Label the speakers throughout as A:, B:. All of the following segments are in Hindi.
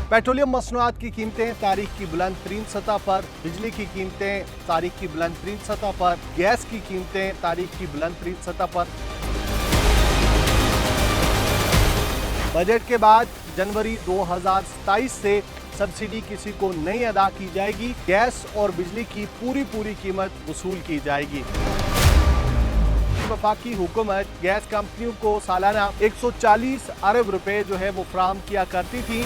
A: पेट्रोलियम मसनूआत की कीमतें तारीख की बुलंद तरीन सतह पर, बिजली की कीमतें तारीख की बुलंद तरीन सतह पर, गैस की कीमतें तारीख की बुलंद तरीन सतह पर। बजट के बाद जनवरी 2027 से सब्सिडी किसी को नहीं अदा की जाएगी। गैस और बिजली की पूरी कीमत वसूल की जाएगी। वफाकी हुकूमत गैस कंपनियों को सालाना 140 अरब रुपए जो है वो फराहम किया करती थी।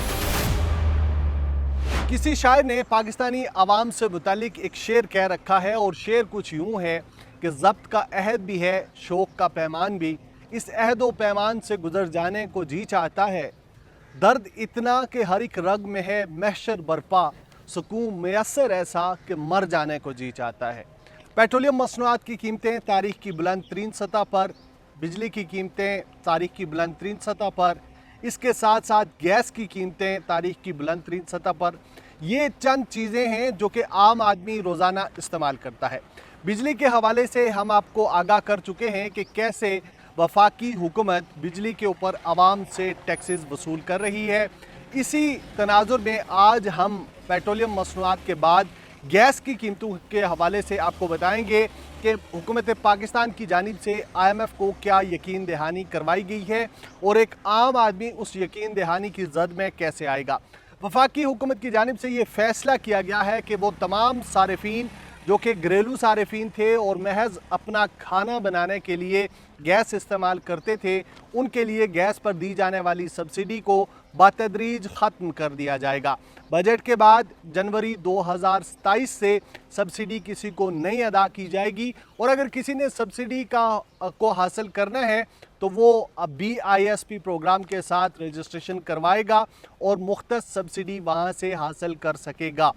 A: किसी शायर ने पाकिस्तानी अवाम से मुतालिक एक शेर कह रखा है और शेर कुछ यूं है कि ज़ब्त का अहद भी है, शौक का पैमान भी। इस अहद व पैमान से गुजर जाने को जी चाहता है। दर्द इतना कि हर एक रग में है महशर बरपा, सुकून मैसर ऐसा कि मर जाने को जी चाहता है। पेट्रोलियम मसनूआत की कीमतें तारीख की बुलंद तरीन सतह पर, बिजली की कीमतें तारीख की बुलंद तरीन सतह पर, इसके साथ साथ गैस की कीमतें तारीख की बुलंद तरीन सतह पर। ये चंद चीज़ें हैं जो कि आम आदमी रोज़ाना इस्तेमाल करता है। बिजली के हवाले से हम आपको आगाह कर चुके हैं कि कैसे वफाकी हुकूमत बिजली के ऊपर आवाम से टैक्सेस वसूल कर रही है। इसी तनाजुर में आज हम पेट्रोलियम मसनूआत के बाद गैस की कीमतों के हवाले से आपको बताएंगे कि हुकूमत पाकिस्तान की जानिब से IMF को क्या यकीन दहानी करवाई गई है और एक आम आदमी उस यकीन दहानी की जद में कैसे आएगा। वफाकी हुकूमत की जानिब से ये फ़ैसला किया गया है कि वो तमाम सारिफीन जो कि घरेलू सारिफीन थे और महज अपना खाना बनाने के लिए गैस इस्तेमाल करते थे, उनके लिए गैस पर दी जाने वाली सब्सिडी को बातदरीज ख़त्म कर दिया जाएगा। बजट के बाद जनवरी 2027 से सब्सिडी किसी को नहीं अदा की जाएगी और अगर किसी ने सब्सिडी को हासिल करना है तो वो BISP प्रोग्राम के साथ रजिस्ट्रेशन करवाएगा और मुख्तस सब्सिडी वहाँ से हासिल कर सकेगा।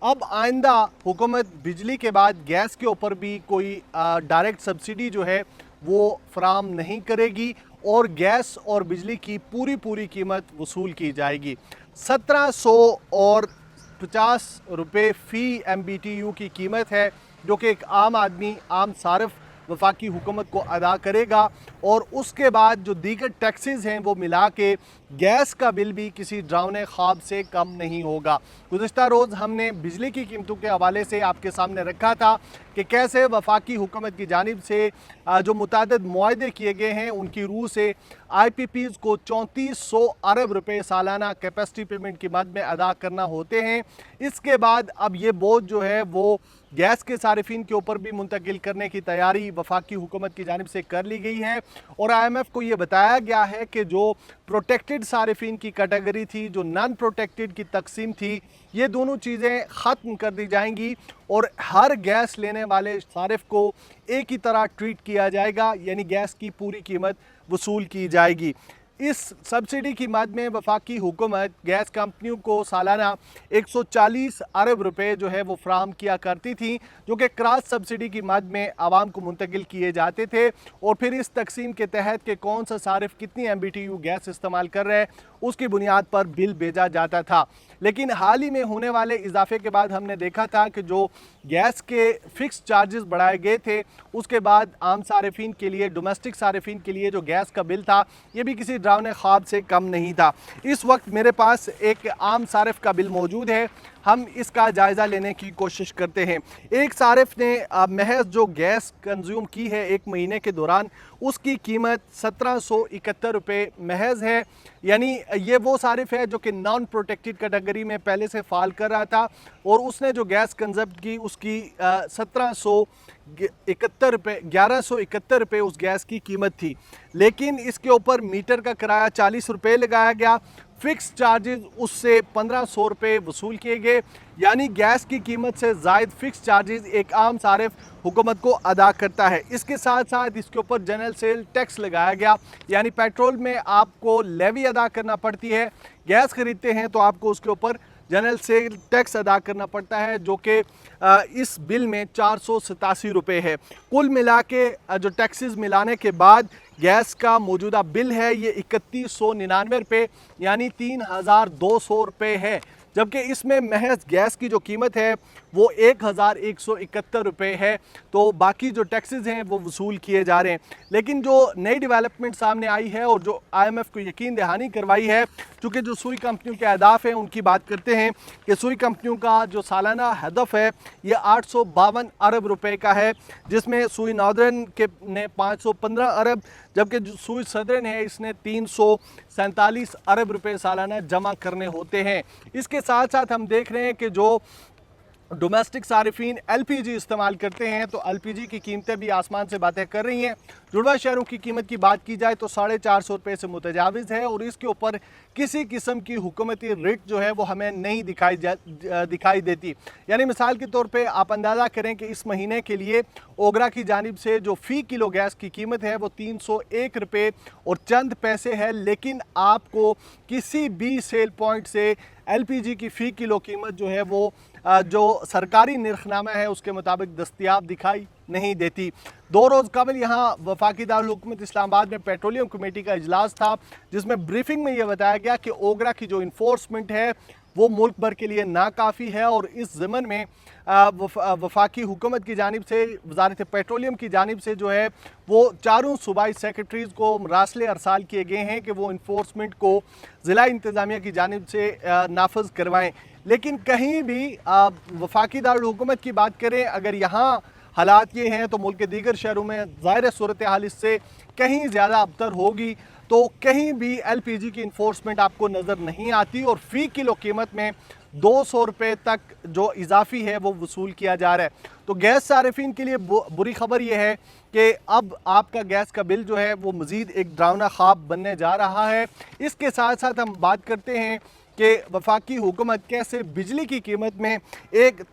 A: अब आइंदा हुकूमत बिजली के बाद गैस के ऊपर भी कोई डायरेक्ट सब्सिडी जो है वो फराहम नहीं करेगी और गैस और बिजली की पूरी कीमत वसूल की जाएगी। 1750 रुपये फ़ी MBTU की कीमत है जो कि एक आम आदमी, आम सारिफ वफाकी हुकूमत को अदा करेगा और उसके बाद जो दीगर टैक्सेस हैं वो मिला के गैस का बिल भी किसी डरावने ख्वाब से कम नहीं होगा। गुज़िश्ता रोज़ हमने बिजली की कीमतों के हवाले से आपके सामने रखा था कि कैसे वफाकी हुकूमत की जानिब से जो मुतादिद मुआहदे किए गए हैं उनकी रूह से IPPs को 3400 अरब रुपए सालाना कैपेसिटी पेमेंट की मद में अदा करना होते हैं। इसके बाद अब ये बोझ जो है वो गैस के सारिफीन के ऊपर भी मुंतकिल करने की तैयारी वफाकी हुकूमत की जानिब से कर ली गई है और IMF को ये बताया गया है कि जो प्रोटेक्टेड सारिफीन की कैटेगरी थी, जो नॉन प्रोटेक्टेड की तकसीम थी, ये दोनों चीज़ें ख़त्म कर दी जाएंगी और हर गैस लेने वाले सारिफ को एक ही तरह ट्रीट किया जाएगा, यानी गैस की पूरी कीमत वसूल की जाएगी। इस सब्सिडी की मद में वफाकी हुकूमत गैस कंपनियों को सालाना 140 अरब रुपए जो है वो फराहम किया करती थी, जो कि क्रॉस सब्सिडी की मद में आवाम को मुंतकिल किए जाते थे और फिर इस तकसीम के तहत के कौन सा सारिफ कितनी MBTU गैस इस्तेमाल कर रहे हैं उसकी बुनियाद पर बिल भेजा जाता था। लेकिन हाल ही में होने वाले इजाफे के बाद हमने देखा था कि जो गैस के फ़िक्स चार्जेस बढ़ाए गए थे उसके बाद आम सारिफीन के लिए, डोमेस्टिक सारिफीन के लिए जो गैस का बिल था ये भी किसी डरावने ख्वाब से कम नहीं था। इस वक्त मेरे पास एक आम सारिफ का बिल मौजूद है, हम इसका जायज़ा लेने की कोशिश करते हैं। एक सारिफ ने महज जो गैस कंज्यूम की है एक महीने के दौरान उसकी कीमत 1771 रुपये महज है, यानी ये वो सारिफ है जो कि नॉन प्रोटेक्टेड कैटेगरी में पहले से फाल कर रहा था और उसने जो गैस कंजप्ट की उसकी 1171 रुपये उस गैस की कीमत थी। लेकिन इसके ऊपर मीटर का किराया 40 रुपये लगाया गया, फ़िक्स चार्जेस उससे 1500 रुपये वसूल किए गए, यानी गैस की कीमत से ज़ायद फ़िक्स चार्जेस एक आम सारिफ हुकूमत को अदा करता है। इसके साथ साथ इसके ऊपर जनरल सेल टैक्स लगाया गया, यानी पेट्रोल में आपको लेवी अदा करना पड़ती है, गैस ख़रीदते हैं तो आपको उसके ऊपर जनरल सेल टैक्स अदा करना पड़ता है जो कि इस बिल में 487 रुपये है। कुल मिला के जो टैक्सेस मिलाने के बाद गैस का मौजूदा बिल है ये 3199 रुपये यानी 3200 रुपये है, जबकि इसमें महज गैस की जो कीमत है वो 1171 रुपये है। तो बाकी जो टैक्सेस हैं वो वसूल किए जा रहे हैं। लेकिन जो नई डेवलपमेंट सामने आई है और जो IMF को यकीन दहानी करवाई है, चूँकि जो सुई कंपनियों के अहदाफ हैं उनकी बात करते हैं कि सुई कंपनियों का जो सालाना हदफ है ये 852 अरब रुपए का है, जिसमें सुई नॉर्दर्न के ने 515 अरब, जबकि जो सुई सदर्न है इसने 347 अरब रुपए सालाना जमा करने होते हैं। इसके साथ साथ हम देख रहे हैं कि जो डोमेस्टिक सारिफीन LPG इस्तेमाल करते हैं तो LPG की कीमतें भी आसमान से बातें कर रही हैं। जुड़वा शहरों की कीमत की बात की जाए तो 450 रुपये से मुतजाविज़ है और इसके ऊपर किसी किस्म की हुकूमती रेट जो है वो हमें नहीं दिखाई देती। यानी मिसाल के तौर पे आप अंदाज़ा करें कि इस महीने के लिए ओगरा की जानिब से जो फ़ी किलो गैस की कीमत है वो 301 रुपये और चंद पैसे है, लेकिन आपको किसी भी सेल पॉइंट से LPG की फ़ी किलो कीमत जो है वो जो सरकारी निर्खनामा है उसके मुताबिक दस्तयाब दिखाई नहीं देती। 2 रोज़ कबल यहाँ वफाकी दारुल हुकूमत इस्लामाबाद में पेट्रोलियम कमेटी का इजलास था, जिसमें ब्रीफिंग में यह बताया गया कि ओगरा की जो इन्फोर्समेंट है वो मुल्क भर के लिए नाकाफ़ी है और इस ज़मन में वफाकी हुकूमत की जानिब से, वजारत पेट्रोलियम की जानिब से जो है वो चारों सूबाई सेक्रेटरीज़ को मरासले अरसाल किए गए हैं कि वो इन्फोर्समेंट को ज़िला इंतज़ामिया की जानिब से नाफज करवाएँ। लेकिन कहीं भी वफाकी दारुल हुकूमत की बात करें, अगर यहाँ हालात ये हैं तो मुल्क के दीगर शहरों में ज़ाहिर सूरत हाल इससे कहीं ज़्यादा अबतर होगी। तो कहीं भी LPG की इन्फोर्समेंट आपको नज़र नहीं आती और फ़ी किलो कीमत में 200 रुपये तक जो इजाफी है वो वसूल किया जा रहा है। तो गैस सारिफीन के लिए बुरी खबर यह है कि अब आपका गैस का बिल जो है वो मज़ीद एक डरावना ख्वाब बनने जा रहा है। इसके साथ साथ हम बात करते हैं कि वफाकी हुकूमत कैसे बिजली की कीमत में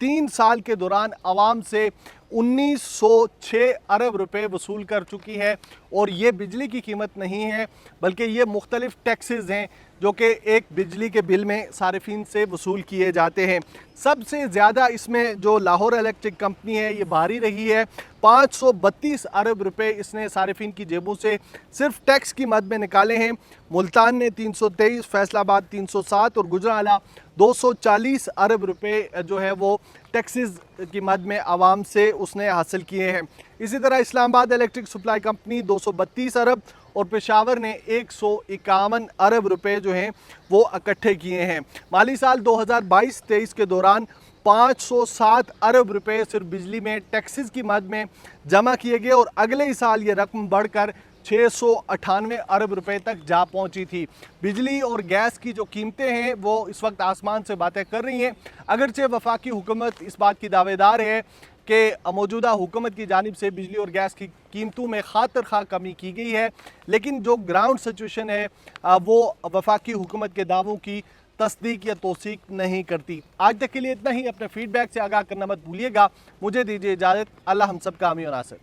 A: 3 साल के दौरान आवाम से 1906 अरब रुपए वसूल कर चुकी है। और ये बिजली की कीमत नहीं है बल्कि ये मुख्तलिफ टैक्सेस हैं जो कि एक बिजली के बिल में सारिफीन से वसूल किए जाते हैं। सबसे ज़्यादा इसमें जो लाहौर इलेक्ट्रिक कंपनी है ये भारी रही है। 532 अरब रुपए इसने सारिफीन की जेबों से सिर्फ टैक्स की मद में निकाले हैं। मुल्तान ने 323, फैसलाबाद 307 और गुजरावाला 240 अरब रुपए जो है वो टैक्सेस की मद में आवाम से उसने हासिल किए हैं। इसी तरह इस्लामाबाद इलेक्ट्रिक सप्लाई कंपनी 232 अरब और पेशावर ने 151 अरब रुपए जो हैं वो इकट्ठे किए हैं। माली साल 2022-23 के दौरान 507 अरब रुपए सिर्फ बिजली में टैक्सेस की मद में जमा किए गए और अगले ही साल ये रकम बढ़कर 698 अरब रुपए तक जा पहुंची थी। बिजली और गैस की जो कीमतें हैं वो इस वक्त आसमान से बातें कर रही हैं। अगरचे वफाकी हुकूमत इस बात की दावेदार है कि मौजूदा हुकूमत की जानिब से बिजली और गैस की कीमतों में खातिर खा कमी की गई है, लेकिन जो ग्राउंड सिचुएशन है वो वफाकी हुकूमत के दावों की तस्दीक या तौसीक नहीं करती। आज तक के लिए इतना ही। अपने फीडबैक से आगाह करना मत भूलिएगा। मुझे दीजिए इजाज़त। अल्लाह हम सब का आमीन और नासिर।